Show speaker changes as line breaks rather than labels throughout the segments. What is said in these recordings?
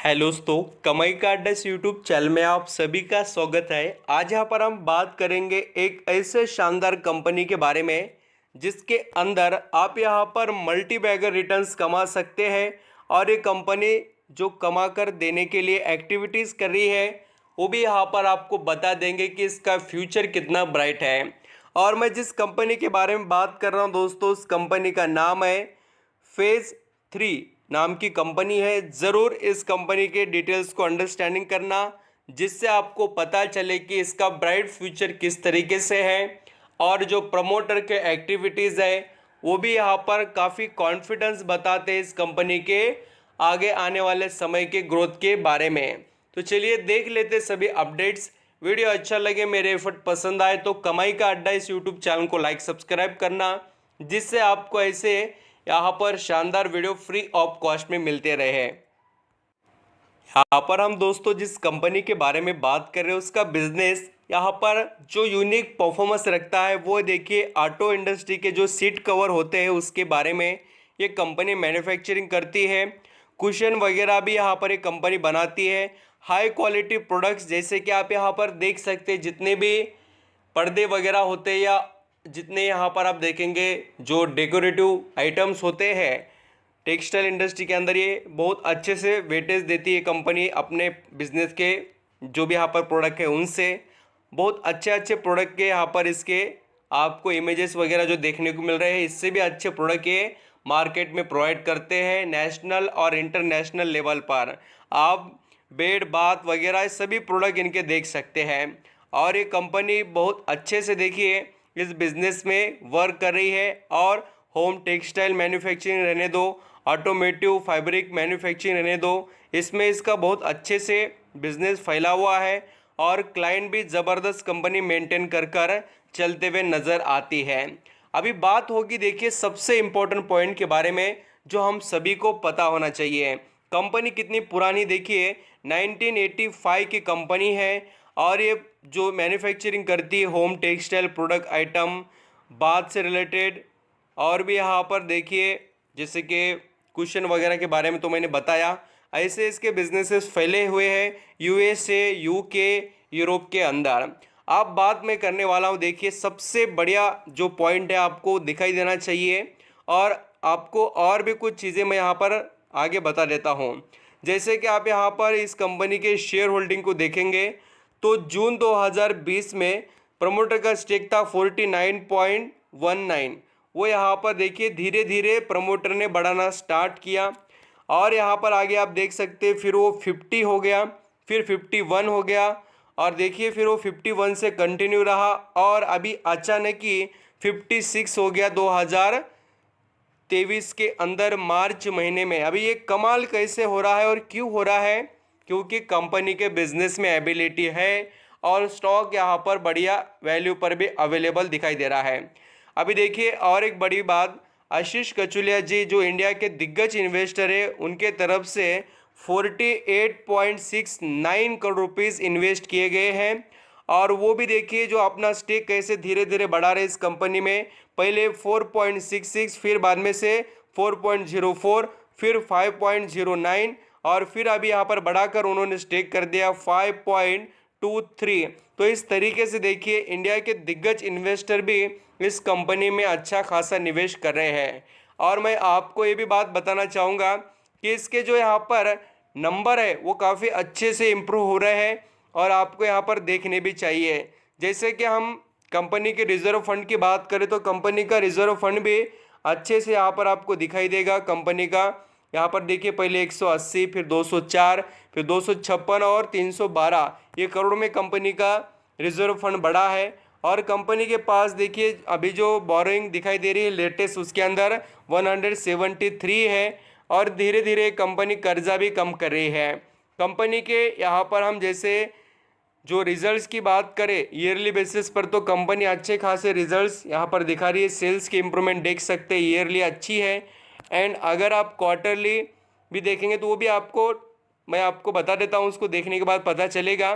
Hello दोस्तों, कमाई का अड्डा यूट्यूब चैनल में आप सभी का स्वागत है। आज यहाँ पर हम बात करेंगे एक ऐसे शानदार कंपनी के बारे में जिसके अंदर आप यहाँ पर मल्टी बैगर रिटर्न्स कमा सकते हैं। और ये कंपनी जो कमा कर देने के लिए एक्टिविटीज़ कर रही है वो भी यहाँ पर आपको बता देंगे कि इसका फ्यूचर कितना ब्राइट है। और मैं जिस कंपनी के बारे में बात कर रहा हूँ दोस्तों, उस कंपनी का नाम है फेज 3 नाम की कंपनी है। ज़रूर इस कंपनी के डिटेल्स को अंडरस्टैंडिंग करना, जिससे आपको पता चले कि इसका ब्राइट फ्यूचर किस तरीके से है। और जो प्रमोटर के एक्टिविटीज़ है वो भी यहाँ पर काफ़ी कॉन्फिडेंस बताते हैं इस कंपनी के आगे आने वाले समय के ग्रोथ के बारे में। तो चलिए देख लेते सभी अपडेट्स। वीडियो अच्छा लगे, मेरे एफर्ट पसंद आए तो कमाई का अड्डा इस यूट्यूब चैनल को लाइक सब्सक्राइब करना, जिससे आपको ऐसे यहाँ पर शानदार वीडियो फ्री ऑफ कॉस्ट में मिलते रहे। यहाँ पर हम दोस्तों जिस कंपनी के बारे में बात कर रहे हैं उसका बिजनेस यहाँ पर जो यूनिक परफॉर्मेंस रखता है वो देखिए, ऑटो इंडस्ट्री के जो सीट कवर होते हैं उसके बारे में ये कंपनी मैन्युफैक्चरिंग करती है। कुशन वगैरह भी यहाँ पर एक कंपनी बनाती है। हाई क्वालिटी प्रोडक्ट्स जैसे कि आप यहाँ पर देख सकते हैं, जितने भी पर्दे वगैरह होते हैं या जितने यहाँ पर आप देखेंगे जो डेकोरेटिव आइटम्स होते हैं, टेक्सटाइल इंडस्ट्री के अंदर ये बहुत अच्छे से वेटेज देती है कंपनी अपने बिजनेस के। जो भी यहाँ पर प्रोडक्ट है उनसे बहुत अच्छे अच्छे प्रोडक्ट के यहाँ पर इसके आपको इमेजेस वगैरह जो देखने को मिल रहे हैं, इससे भी अच्छे प्रोडक्ट ये मार्केट में प्रोवाइड करते हैं नेशनल और इंटरनेशनल लेवल पर। आप बेड बाथ वगैरह सभी प्रोडक्ट इनके देख सकते हैं। और ये कंपनी बहुत अच्छे से देखिए इस बिज़नेस में वर्क कर रही है। और होम टेक्सटाइल मैन्युफैक्चरिंग रहने दो, ऑटोमेटिव फैब्रिक मैन्युफैक्चरिंग रहने दो, इसमें इसका बहुत अच्छे से बिजनेस फैला हुआ है। और क्लाइंट भी ज़बरदस्त कंपनी मेंटेन कर कर चलते हुए नज़र आती है। अभी बात होगी देखिए सबसे इम्पोर्टेंट पॉइंट के बारे में जो हम सभी को पता होना चाहिए। कंपनी कितनी पुरानी, देखिए 1985 की कंपनी है। और ये जो मैन्युफैक्चरिंग करती है home textile product item, bath से रिलेटेड, और भी यहाँ पर देखिए जैसे कि कुशन वगैरह के बारे में तो मैंने बताया। ऐसे इसके बिजनेसेस फैले हुए हैं यूएसए, यूके, यूरोप के अंदर। आप बात मैं करने वाला हूँ, देखिए सबसे बढ़िया जो पॉइंट है आपको दिखाई देना चाहिए। और आपको और भी कुछ चीज़ें मैं यहाँ पर आगे बता देता हूँ। जैसे कि आप यहाँ पर इस कंपनी के शेयर होल्डिंग को देखेंगे तो जून 2020 में प्रमोटर का स्टेक था 49.19। वो यहाँ पर देखिए धीरे धीरे प्रमोटर ने बढ़ाना स्टार्ट किया। और यहाँ पर आगे आप देख सकते हैं फिर वो 50 हो गया, फिर 51 हो गया, और देखिए फिर वो 51 से कंटिन्यू रहा, और अभी अचानक ही 56 हो गया 2023 के अंदर मार्च महीने में। अभी ये कमाल कैसे हो रहा है और क्यों हो रहा है? क्योंकि कंपनी के बिजनेस में एबिलिटी है और स्टॉक यहाँ पर बढ़िया वैल्यू पर भी अवेलेबल दिखाई दे रहा है। अभी देखिए और एक बड़ी बात, आशीष कचुलिया जी जो इंडिया के दिग्गज इन्वेस्टर है, उनके तरफ से 48.69 करोड़ रुपीज़ इन्वेस्ट किए गए हैं। और वो भी देखिए जो अपना स्टेक कैसे धीरे धीरे बढ़ा रहे इस कंपनी में। पहले 4.66, फिर बाद में से 4.04, फिर 5.09, और फिर अभी यहाँ पर बढ़ाकर उन्होंने स्टेक कर दिया 5.23। तो इस तरीके से देखिए इंडिया के दिग्गज इन्वेस्टर भी इस कंपनी में अच्छा खासा निवेश कर रहे हैं। और मैं आपको ये भी बात बताना चाहूँगा कि इसके जो यहाँ पर नंबर है वो काफ़ी अच्छे से इम्प्रूव हो रहे हैं, और आपको यहाँ पर देखने भी चाहिए। जैसे कि हम कंपनी के रिजर्व फंड की बात करें तो कंपनी का रिजर्व फंड भी अच्छे से यहाँ पर आपको दिखाई देगा। कंपनी का यहाँ पर देखिए पहले 180, फिर 204, फिर 256 और 312 ये करोड़ में कंपनी का रिजर्व फंड बढ़ा है। और कंपनी के पास देखिए अभी जो बोरोइंग दिखाई दे रही है लेटेस्ट, उसके अंदर 173 है। और धीरे धीरे कंपनी कर्जा भी कम कर रही है। कंपनी के यहाँ पर हम जैसे जो रिजल्ट्स की बात करें ईयरली बेसिस पर, तो कंपनी अच्छे खासे रिजल्ट्स यहाँ पर दिखा रही है। सेल्स की इंप्रूवमेंट देख सकते हैं, ईयरली अच्छी है। एंड अगर आप क्वार्टरली भी देखेंगे तो वो भी मैं आपको बता देता हूँ, उसको देखने के बाद पता चलेगा।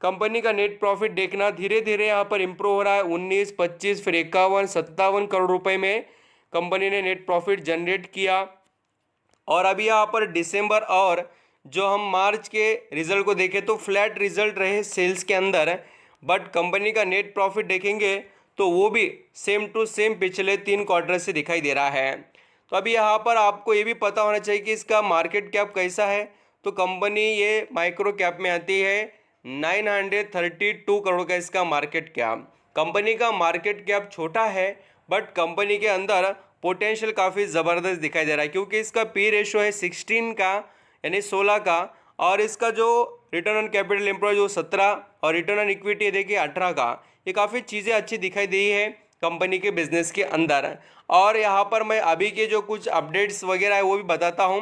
कंपनी का नेट प्रॉफिट देखना धीरे धीरे यहाँ पर इम्प्रूव हो रहा है। 19, 25, फिर 51, 57 करोड़ रुपए में कंपनी ने नेट प्रॉफिट जनरेट किया। और अभी यहाँ पर दिसंबर और जो हम मार्च के रिजल्ट को देखें तो फ्लैट रिजल्ट रहे सेल्स के अंदर, बट कंपनी का नेट प्रॉफिट देखेंगे तो वो भी सेम टू सेम पिछले 3 क्वार्टर से दिखाई दे रहा है। तो अभी यहाँ पर आपको ये भी पता होना चाहिए कि इसका मार्केट कैप कैसा है। तो कंपनी ये माइक्रो कैप में आती है, 932 करोड़ का इसका मार्केट कैप। कंपनी का मार्केट कैप छोटा है, बट कंपनी के अंदर पोटेंशियल काफ़ी ज़बरदस्त दिखाई दे रहा है, क्योंकि इसका पी रेशो है 16 का, यानी 16 का, और इसका जो रिटर्न ऑन कैपिटल एम्प्लॉय जो 17 और रिटर्न ऑन इक्विटी देखिए 18 का। ये काफ़ी चीज़ें अच्छी दिखाई दी है कंपनी के बिजनेस के अंदर। और यहाँ पर मैं अभी के जो कुछ अपडेट्स वगैरह है वो भी बताता हूँ।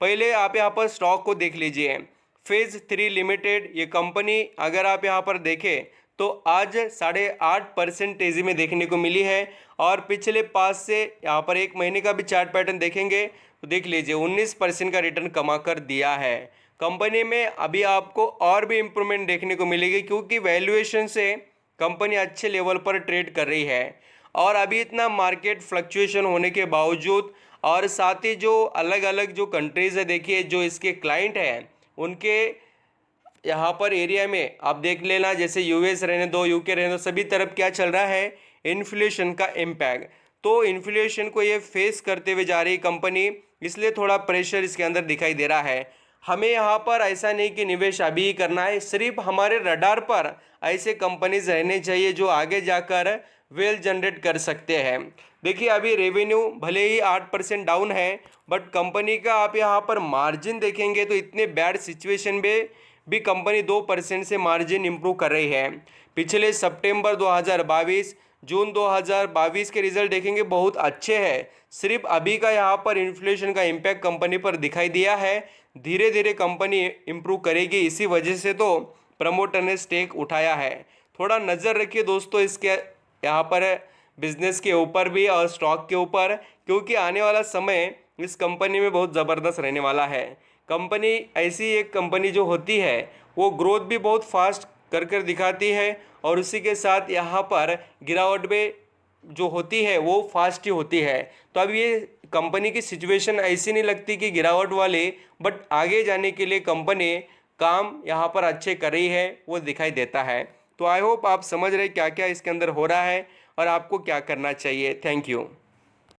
पहले आप यहाँ पर स्टॉक को देख लीजिए। फेज़ 3 लिमिटेड ये कंपनी अगर आप यहाँ पर देखें तो आज 8.5% तेज़ी में देखने को मिली है, और पिछले 5 से यहाँ पर 1 महीने का भी चार्ट पैटर्न देखेंगे तो देख लीजिए 19% का रिटर्न कमा कर दिया है। कंपनी में अभी आपको और भी इम्प्रूवमेंट देखने को मिलेगी, क्योंकि वैल्यूएशन से कंपनी अच्छे लेवल पर ट्रेड कर रही है। और अभी इतना मार्केट फ्लक्चुएशन होने के बावजूद, और साथ ही जो अलग अलग जो कंट्रीज़ है देखिए, जो इसके क्लाइंट हैं उनके यहाँ पर एरिया में आप देख लेना, जैसे यूएस रहने दो, यूके रहने दो, सभी तरफ क्या चल रहा है, इन्फ्लेशन का इम्पैक्ट। तो इन्फ्लेशन को ये फेस करते हुए जा रही कंपनी, इसलिए थोड़ा प्रेशर इसके अंदर दिखाई दे रहा है। हमें यहाँ पर ऐसा नहीं कि निवेश अभी ही करना है, सिर्फ हमारे रडार पर ऐसे कंपनीज रहने चाहिए जो आगे जाकर वेल जनरेट कर सकते हैं। देखिए अभी रेवेन्यू भले ही 8% डाउन है, बट कंपनी का आप यहाँ पर मार्जिन देखेंगे तो इतने बैड सिचुएशन में भी कंपनी 2% से मार्जिन इंप्रूव कर रही है। पिछले सितंबर 2022 जून 2022 के रिजल्ट देखेंगे बहुत अच्छे हैं। सिर्फ अभी का यहाँ पर इन्फ्लेशन का इम्पैक्ट कंपनी पर दिखाई दिया है। धीरे धीरे कंपनी इम्प्रूव करेगी, इसी वजह से तो प्रमोटर ने स्टेक उठाया है। थोड़ा नज़र रखिए दोस्तों इसके यहाँ पर बिजनेस के ऊपर भी और स्टॉक के ऊपर, क्योंकि आने वाला समय इस कंपनी में बहुत ज़बरदस्त रहने वाला है। कंपनी ऐसी एक कंपनी जो होती है वो ग्रोथ भी बहुत फास्ट कर दिखाती है, और उसी के साथ यहाँ पर गिरावट में जो होती है वो फास्ट ही होती है। तो अब ये कंपनी की सिचुएशन ऐसी नहीं लगती कि गिरावट वाली, बट आगे जाने के लिए कंपनी काम यहाँ पर अच्छे कर रही है वो दिखाई देता है। तो आई होप आप समझ रहे क्या क्या इसके अंदर हो रहा है और आपको क्या करना चाहिए। Thank you.